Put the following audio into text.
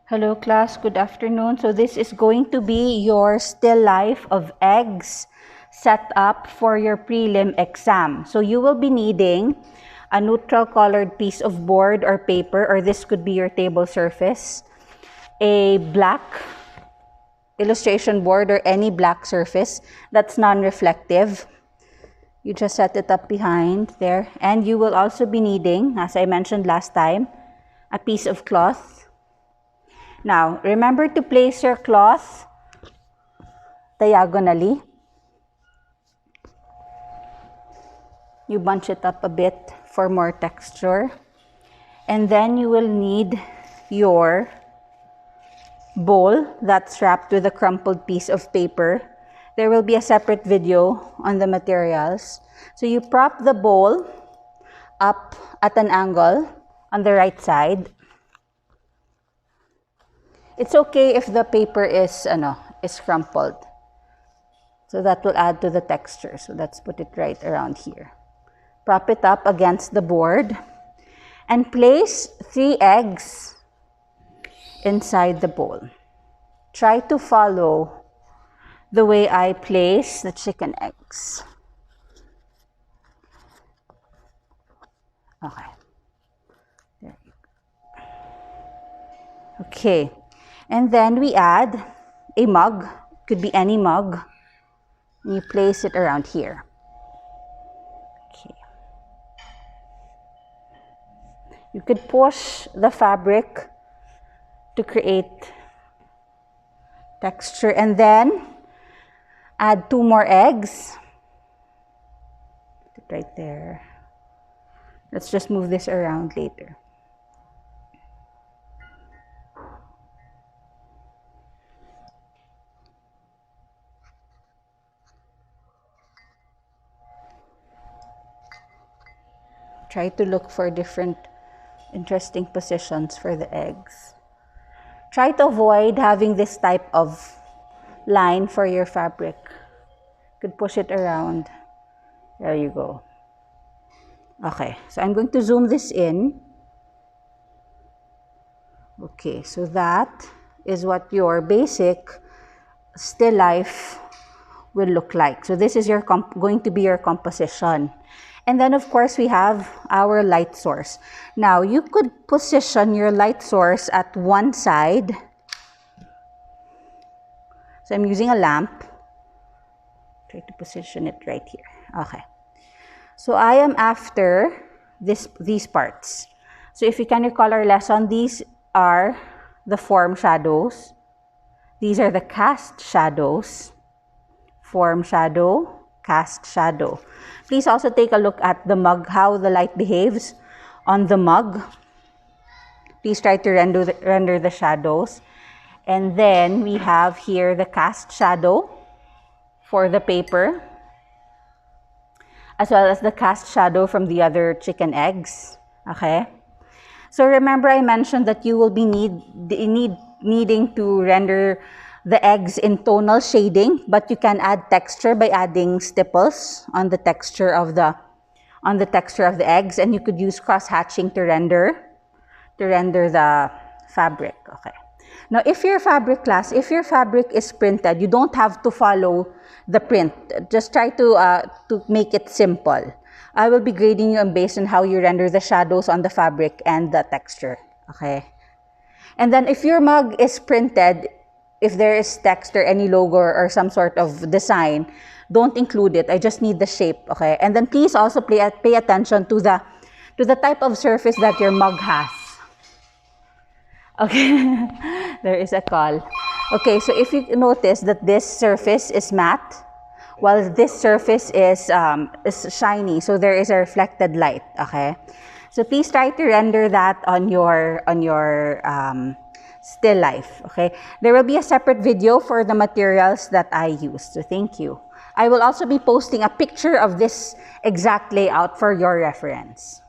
Hello class, good afternoon. So this is going to be your still life of eggs set up for your prelim exam. So you will be needing a neutral colored piece of board or paper, or this could be your table surface, a black illustration board or any black surface that's non-reflective. You just set it up behind there. And you will also be needing, as I mentioned last time, a piece of cloth. Now, remember to place your cloth diagonally. You bunch it up a bit for more texture. And then you will need your bowl that's wrapped with a crumpled piece of paper. There will be a separate video on the materials. So you prop the bowl up at an angle on the right side. It's okay if the paper is crumpled. So that will add to the texture. So let's put it right around here. Prop it up against the board and place 3 eggs inside the bowl. Try to follow the way I place the chicken eggs. Okay. There you go. Okay. And then we add a mug, could be any mug, and you place it around here. Okay. You could push the fabric to create texture and then add 2 more eggs. Put it right there. Let's just move this around later. Try to look for different interesting positions for the eggs. Try to avoid having this type of line for your fabric. You could push it around. There you go. Okay, so I'm going to zoom this in. Okay, so that is what your basic still life will look like. So this is your going to be your composition. And then, of course, we have our light source. Now, you could position your light source at one side. So I'm using a lamp. Try to position it right here. Okay. So I am after these parts. So if you can recall our lesson, these are the form shadows. These are the cast shadows. Form shadow, cast shadow. Please also take a look at the mug, how the light behaves on the mug. Please try to render the shadows. And then we have here the cast shadow for the paper, as well as the cast shadow from the other chicken eggs. Okay? So remember I mentioned that you will be needing to render the eggs in tonal shading, but you can add texture by adding stipples on the texture of the eggs, and you could use cross-hatching to render the fabric. Okay. Now, if your fabric is printed, you don't have to follow the print. Just try to make it simple. I will be grading you based on how you render the shadows on the fabric and the texture. Okay. And then if your mug is printed, if there is text or any logo or some sort of design, don't include it. I just need the shape, okay? And then please also pay attention to the type of surface that your mug has. Okay, there is a call. Okay, so if you notice that this surface is matte, while this surface is shiny, so there is a reflected light, okay? So please try to render that on your still life, okay? There will be a separate video for the materials that I used, so thank you. I will also be posting a picture of this exact layout for your reference.